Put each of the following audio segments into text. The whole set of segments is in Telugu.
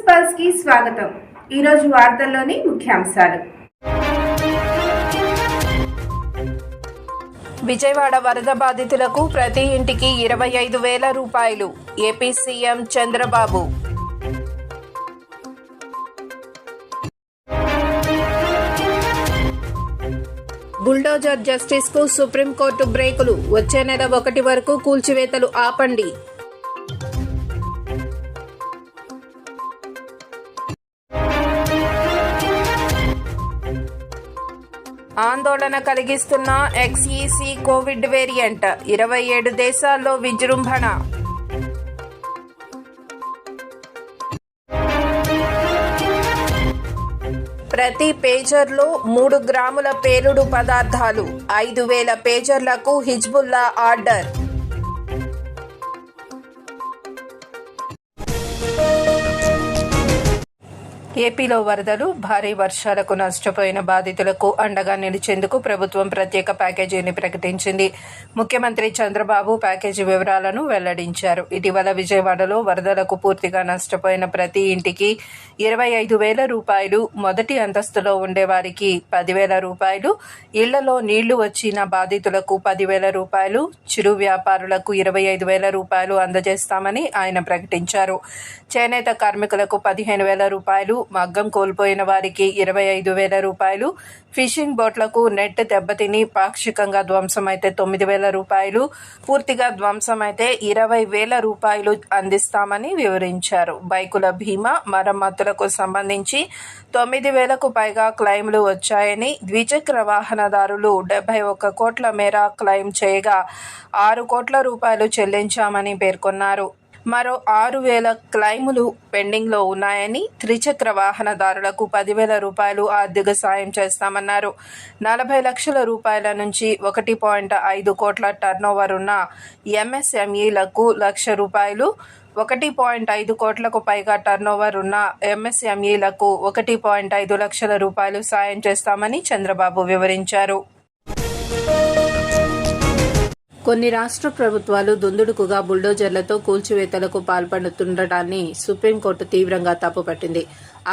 పల్స్ కి స్వాగతం. ఈరోజు వార్తల్లోని ముఖ్యాంశాలు. విజయవాడ వరద బాధితులకు ప్రతి ఇంటికి 25,000 రూపాయలు AP CM Chandrababu. Bulldozer justice కు సుప్రీంకోర్టు బ్రేకులు. వచ్చే నెల 1 వరకు కూల్చివేతలు ఆపండి. ఆందోళన కలిగిస్తున్న XEC కోవిడ్ వేరియంట్. 27 దేశాల్లో విజృంభణ. ప్రతి పేజర్లో 3 గ్రాముల పేలుడు పదార్థాలు. 5,000 పేజర్లకు హిజ్బుల్లా ఆర్డర్. ఏపీలో వరదలు, భారీ వర్షాలకు నష్టపోయిన బాధితులకు అండగా నిలిచేందుకు ప్రభుత్వం ప్రత్యేక ప్యాకేజీని ప్రకటించింది. ముఖ్యమంత్రి చంద్రబాబు ప్యాకేజీ వివరాలను వెల్లడించారు. ఇటీవల విజయవాడలో వరదలకు పూర్తిగా నష్టపోయిన ప్రతి ఇంటికి 25,000 రూపాయలు, మొదటి అంతస్తులో ఉండేవారికి 10,000 రూపాయలు, ఇళ్లలో నీళ్లు వచ్చిన బాధితులకు 10,000 రూపాయలు, చిరు వ్యాపారులకు 25,000 రూపాయలు అందజేస్తామని ఆయన ప్రకటించారు. చేనేత కార్మికులకు 15,000 రూపాయలు, మగ్గం కోల్పోయిన వారికి 25,000 రూపాయలు, ఫిషింగ్ బోట్లకు నెట్ దెబ్బతిని పాక్షికంగా ధ్వంసమైతే 9,000 రూపాయలు, పూర్తిగా ధ్వంసమైతే 20,000 రూపాయలు అందిస్తామని వివరించారు. బైకుల బీమా, మరమ్మతులకు సంబంధించి 9,000కు పైగా క్లెయిమ్లు వచ్చాయని, ద్విచక్ర వాహనదారులు 71 కోట్ల మేర క్లెయిమ్ చేయగా 6 కోట్ల రూపాయలు చెల్లించామని పేర్కొన్నారు. మరో 6,000 క్లెయిములు పెండింగ్లో ఉన్నాయని, త్రిచక్ర వాహనదారులకు 10,000 రూపాయలు ఆర్థిక సాయం చేస్తామన్నారు. 40 లక్షల రూపాయల నుంచి 1.5 కోట్ల టర్నోవర్ ఉన్న MSMEలకు 1,00,000 రూపాయలు, 1.5 కోట్లకు పైగా టర్నోవర్ ఉన్న MSMEలకు 1.5 లక్షల రూపాయలు సాయం చేస్తామని చంద్రబాబు వివరించారు. కొన్ని రాష్ట్ర ప్రభుత్వాలు దుందుడుకుగా బుల్డోజర్లతో కూల్చివేతలకు పాల్పడుతుండటాన్ని సుప్రీంకోర్టు తీవ్రంగా తప్పుపట్టింది.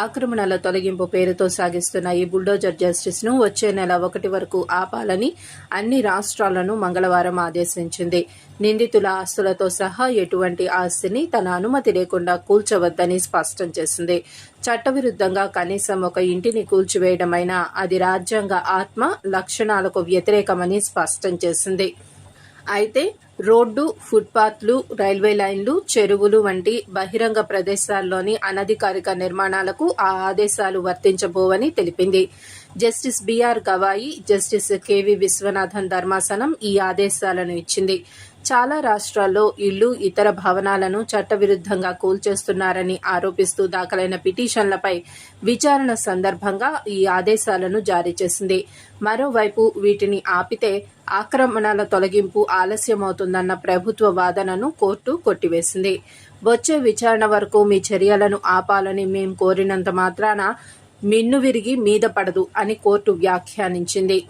ఆక్రమణల తొలగింపు పేరుతో సాగిస్తున్న ఈ బుల్డోజర్ జస్టిస్ ను వచ్చే నెల 1 వరకు ఆపాలని అన్ని రాష్ట్రాలను మంగళవారం ఆదేశించింది. నిందితుల ఆస్తులతో సహా ఎటువంటి ఆస్తిని తన అనుమతి లేకుండా కూల్చవద్దని స్పష్టం చేసింది. చట్టవిరుద్ధంగా కనీసం ఒక ఇంటిని కూల్చివేయడమైనా అది రాజ్యాంగ ఆత్మ లక్షణాలకు వ్యతిరేకమని స్పష్టం చేసింది. అయితే రోడ్డు, ఫుట్పాత్లు, రైల్వే లైన్లు, చెరువులు వంటి బహిరంగ ప్రదేశాల్లోని అనధికారిక నిర్మాణాలకు ఆ ఆదేశాలు వర్తించబోవని తెలిపింది. Justice B R Gavai, justice K V Viswanathan ధర్మాసనం ఈ ఆదేశాలను ఇచ్చింది. చాలా రాష్ట్రాల్లో ఇళ్లు, ఇతర భవనాలను చట్టవిరుద్ధంగా కూల్చేస్తున్నారని ఆరోపిస్తూ దాఖలైన పిటిషన్లపై విచారణ సందర్భంగా ఈ ఆదేశాలను జారీ చేసింది. మరోవైపు వీటిని ఆపితే ఆక్రమణల తొలగింపు ఆలస్యమవుతుందన్న ప్రభుత్వ వాదనను కోర్టు కొట్టివేసింది. వచ్చే విచారణ వరకు మీ చర్యలను ఆపాలని మేం కోరినంత మాత్రాన మిన్ను విరిగి మీద పడదు అని కోర్టు వ్యాఖ్యానించింది.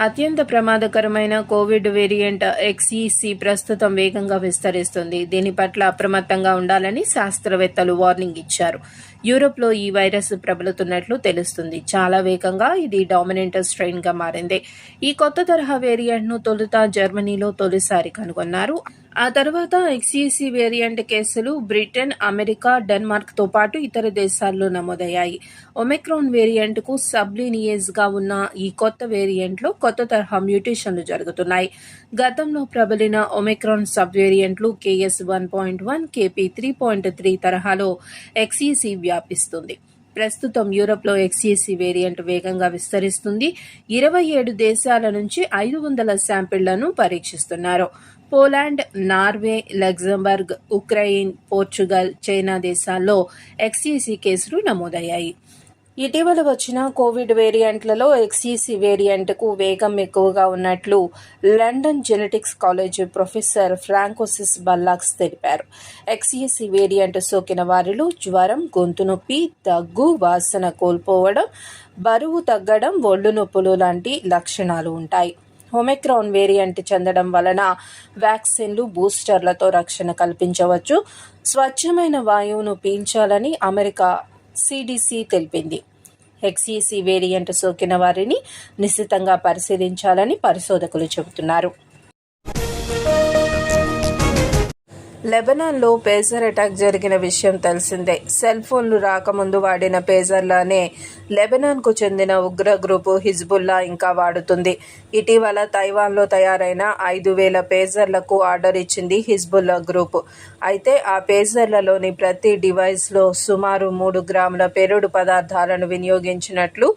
అత్యంత ప్రమాదకరమైన కోవిడ్ వేరియంట్ XEC ప్రస్తుతం వేగంగా విస్తరిస్తుంది. దీని పట్ల అప్రమత్తంగా ఉండాలని శాస్త్రవేత్తలు వార్నింగ్ ఇచ్చారు. యూరోప్లో ఈ వైరస్ ప్రబలుతున్నట్లు తెలుస్తుంది. చాలా వేగంగా ఇది డామినెంట్ స్ట్రెయిన్ గా మారింది. ఈ కొత్త తరహా వేరియంట్ ను తొలుత జర్మనీలో తొలిసారి కనుగొన్నారు. ఆ తర్వాత XEC వేరియంట్ కేసులు బ్రిటన్, అమెరికా, డెన్మార్క్ తో పాటు ఇతర దేశాల్లో నమోదయ్యాయి. ఒమిక్రాన్ వేరియంట్ కు సబ్లీనియేజ్ గా ఉన్న ఈ కొత్త వేరియంట్ లో కొత్త తరహా మ్యూటేషన్లు జరుగుతున్నాయి. గతంలో ప్రబలిన ఒమిక్రాన్ సబ్ వేరియంట్లు KS1.1, KP3.3 తరహాలో XEC వ్యాపిస్తుంది. ప్రస్తుతం యూరోప్లో XEC వేరియంట్ వేగంగా విస్తరిస్తుంది. 27 దేశాల నుంచి 500 శాంపిళ్లను పరీక్షిస్తున్నారు. Poland, Norway, Luxembourg, Ukraine, Portugal, China దేశాల్లో XEC కేసులు నమోదయ్యాయి. ఇటీవల వచ్చిన కోవిడ్ వేరియంట్లలో XEC వేరియంట్కు వేగం ఎక్కువగా ఉన్నట్లు లండన్ జెనెటిక్స్ కాలేజ్ ప్రొఫెసర్ ఫ్రాంకోసిస్ బల్లాక్స్ తెలిపారు. XEC వేరియంట్ సోకిన వారిలో జ్వరం, గొంతు నొప్పి, దగ్గు, వాసన కోల్పోవడం, బరువు తగ్గడం, ఒళ్ళు నొప్పులు లాంటి లక్షణాలు ఉంటాయి. ఒమిక్రాన్ వేరియంట్ చెందడం వలన వ్యాక్సిన్లు, బూస్టర్లతో రక్షణ కల్పించవచ్చు. స్వచ్ఛమైన వాయువును పీల్చాలని అమెరికా CDC తెలిపింది. XEC వేరియంట్ సోకిన వారిని నిశితంగా పరిశీలించాలని పరిశోధకులు చెబుతున్నారు. లెబనాన్లో పేజర్ అటాక్ జరిగిన విషయం తెలిసిందే. సెల్ ఫోన్లు రాకముందు వాడిన పేజర్లనే లెబనాన్కు చెందిన ఉగ్ర గ్రూపు హిజ్బుల్లా ఇంకా వాడుతుంది. ఇటీవల తైవాన్లో తయారైన 5,000 పేజర్లకు ఆర్డర్ ఇచ్చింది హిజ్బుల్లా గ్రూపు. అయితే ఆ పేజర్లలోని ప్రతి డివైస్లో సుమారు 3 గ్రాముల పేలుడు పదార్థాలను వినియోగించినట్లు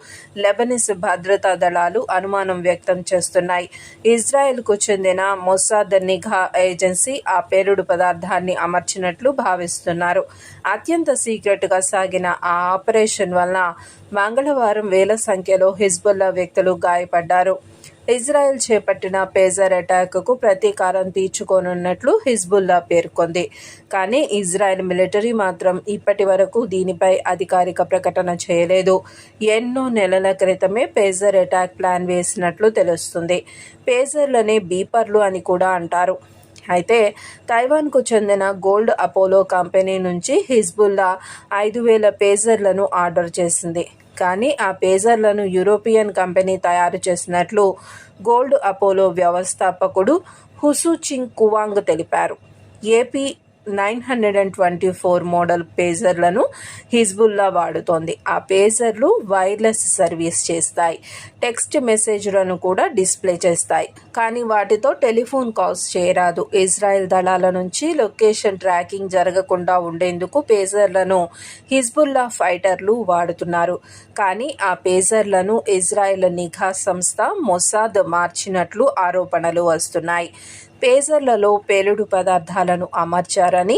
లెబనీస్ భద్రతా దళాలు అనుమానం వ్యక్తం చేస్తున్నాయి. ఇజ్రాయెల్కు చెందిన మొసాద్ నిఘా ఏజెన్సీ ఆ పేలుడు పదార్థాన్ని అమర్చినట్లు భావిస్తున్నారు. అత్యంత సీక్రెట్గా సాగిన ఆ ఆపరేషన్ వలన మంగళవారం వేల సంఖ్యలో హిజ్బుల్లా వ్యక్తులు గాయపడ్డారు. ఇజ్రాయెల్ చేపట్టిన పేజర్ అటాక్కు ప్రతీకారం తీర్చుకోనున్నట్లు హిజ్బుల్లా పేర్కొంది. కానీ ఇజ్రాయెల్ మిలిటరీ మాత్రం ఇప్పటి వరకు దీనిపై అధికారిక ప్రకటన చేయలేదు. ఎన్నో నెలల క్రితమే పేజర్ అటాక్ ప్లాన్ వేసినట్లు తెలుస్తుంది. పేజర్లనే బీపర్లు అని కూడా అంటారు. అయితే తైవాన్కు చెందిన గోల్డ్ అపోలో కంపెనీ నుంచి హిజ్బుల్లా 5,000 పేజర్లను ఆర్డర్ చేసింది. కానీ ఆ పేజర్లను యూరోపియన్ కంపెనీ తయారు చేసినట్లు గోల్డ్ అపోలో వ్యవస్థాపకుడు హుసుచింగ్ కువాంగ్ తెలిపారు. AP924 model పేజర్లను Hezbollah వాడుతోంది. ఆ పేజర్లు వైర్లెస్ సర్వీస్ చేస్తాయి, టెక్స్ట్ మెసేజ్లను కూడా డిస్ప్లే చేస్తాయి. కానీ వాటితో టెలిఫోన్ కాల్స్ చేయరాదు. ఇజ్రాయెల్ దళాల నుంచి లొకేషన్ ట్రాకింగ్ జరగకుండా ఉండేందుకు పేజర్లను హిజ్బుల్లా ఫైటర్లు వాడుతున్నారు. కానీ ఆ పేజర్లను ఇజ్రాయెల్ నిఘా సంస్థ మొసాద్ మార్చినట్లు ఆరోపణలు వస్తున్నాయి. పేజర్లలో పేలుడు పదార్థాలను అమర్చారని,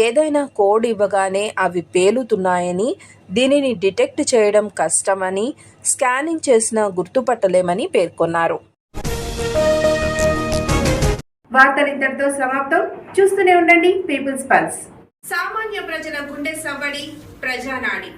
ఏదైనా కోడ్ ఇవ్వగానే అవి పేలుతున్నాయని, దీనిని డిటెక్ట్ చేయడం కష్టమని, స్కానింగ్ చేసినా గుర్తుపట్టలేమని పేర్కొన్నారు. వార్తలు ఇంతటితో సమాప్తం. చూస్తూనే ఉండండి పీపుల్స్ పల్స్. సామాన్య ప్రజల గుండె సవ్వడి, ప్రజానాడి.